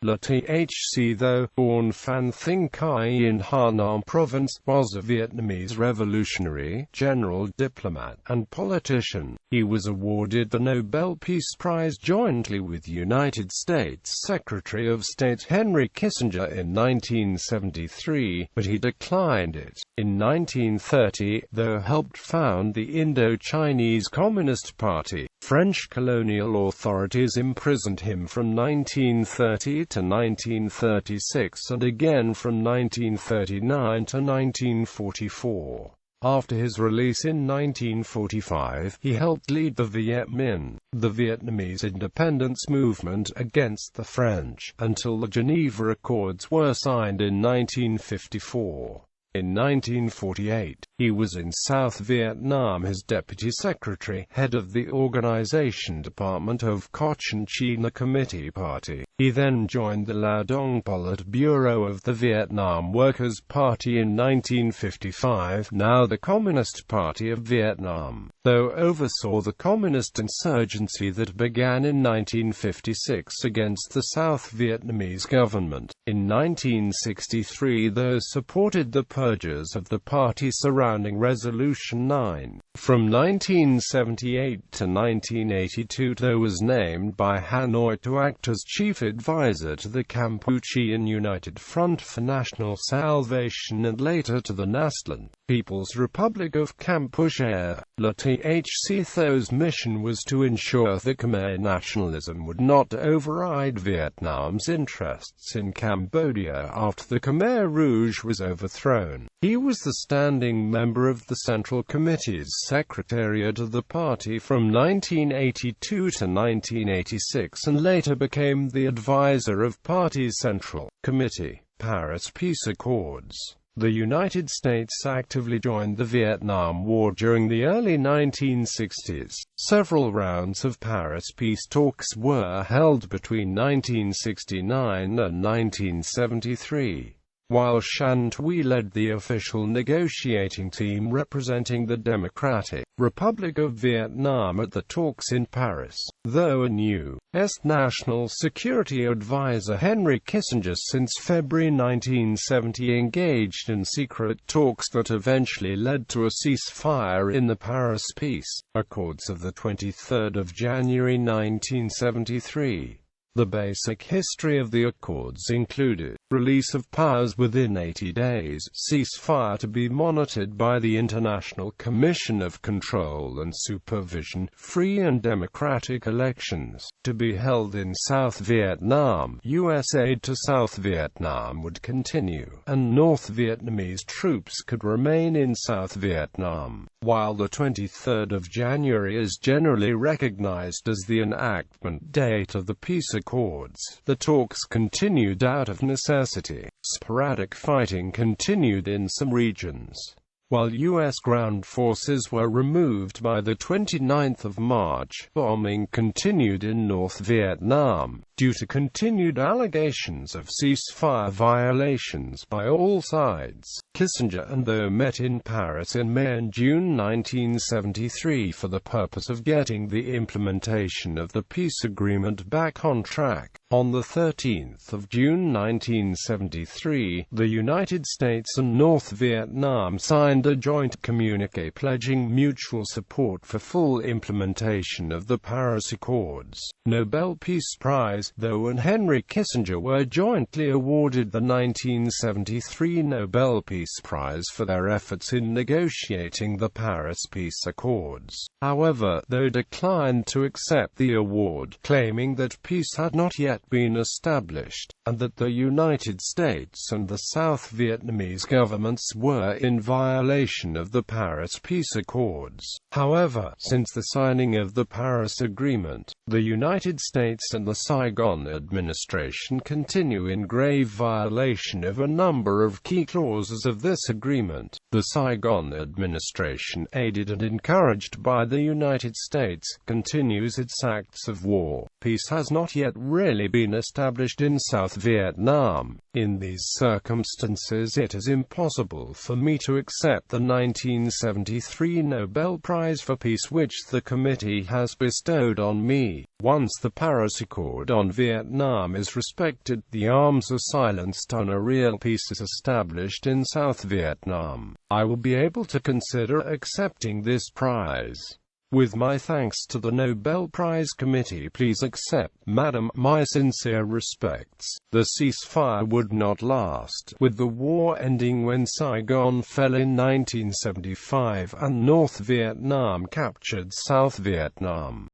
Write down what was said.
Le though born Phan Đình Khải in Hà Nam province, was a Vietnamese revolutionary, general, diplomat, and politician. He was awarded the Nobel Peace Prize jointly with United States Secretary of State Henry Kissinger in 1973, but he declined it. In 1930, though helped found the Indochinese Communist Party. French colonial authorities imprisoned him from 1930 to 1936 and again from 1939 to 1944. After his release in 1945, he helped lead the Viet Minh, the Vietnamese independence movement against the French, until the Geneva Accords were signed in 1954. In 1948, he was in South Vietnam as Deputy Secretary, head of the Organization Department of Cochinchina Committee Party. He then joined the Lao Dong Politburo of the Vietnam Workers' Party in 1955, now the Communist Party of Vietnam, though oversaw the communist insurgency that began in 1956 against the South Vietnamese government. In 1963, those supported the purges of the party surrounding Resolution 9. From 1978 to 1982, Tho was named by Hanoi to act as chief advisor to the Kampuchean United Front for National Salvation and later to the Nasland People's Republic of Kampuchea. Tho's mission was to ensure that Khmer nationalism would not override Vietnam's interests in Cambodia after the Khmer Rouge was overthrown. He was the standing member of the Central Committee's Secretariat of the party from 1982 to 1986 and later became the advisor of party's Central Committee. Paris Peace Accords. The United States actively joined the Vietnam War during the early 1960s. Several rounds of Paris peace talks were held between 1969 and 1973. While Shan Tui led the official negotiating team representing the Democratic Republic of Vietnam at the talks in Paris, though a new National Security Advisor Henry Kissinger since February 1970 engaged in secret talks that eventually led to a ceasefire in the Paris Peace Accords of 23 January 1973. The basic history of the Accords included release of powers within 80 days, ceasefire to be monitored by the International Commission of Control and Supervision, free and democratic elections to be held in South Vietnam, U.S. aid to South Vietnam would continue, and North Vietnamese troops could remain in South Vietnam. While the 23rd of January is generally recognized as the enactment date of the peace accords, the talks continued out of necessity. Sporadic fighting continued in some regions. While U.S. ground forces were removed by the 29th of March, bombing continued in North Vietnam, due to continued allegations of ceasefire violations by all sides. Kissinger and Tho met in Paris in May and June 1973 for the purpose of getting the implementation of the peace agreement back on track. On the 13th of June 1973, the United States and North Vietnam signed a joint communiqué pledging mutual support for full implementation of the Paris Accords. Nobel Peace Prize. Tho and Henry Kissinger were jointly awarded the 1973 Nobel Peace Prize for their efforts in negotiating the Paris Peace Accords. However, Tho declined to accept the award, claiming that peace had not yet been established, and that the United States and the South Vietnamese governments were in violation of the Paris Peace Accords. However, since the signing of the Paris Agreement, the United States and the Saigon administration continue in grave violation of a number of key clauses of this agreement. The Saigon administration, aided and encouraged by the United States, continues its acts of war. Peace has not yet really been established in South Vietnam. In these circumstances it is impossible for me to accept the 1973 Nobel Prize for Peace which the committee has bestowed on me. Once the Paris Accord on Vietnam is respected, the arms are silenced and a real peace is established in South Vietnam, I will be able to consider accepting this prize. With my thanks to the Nobel Prize Committee, please accept, Madam, my sincere respects. The ceasefire would not last, with the war ending when Saigon fell in 1975 and North Vietnam captured South Vietnam.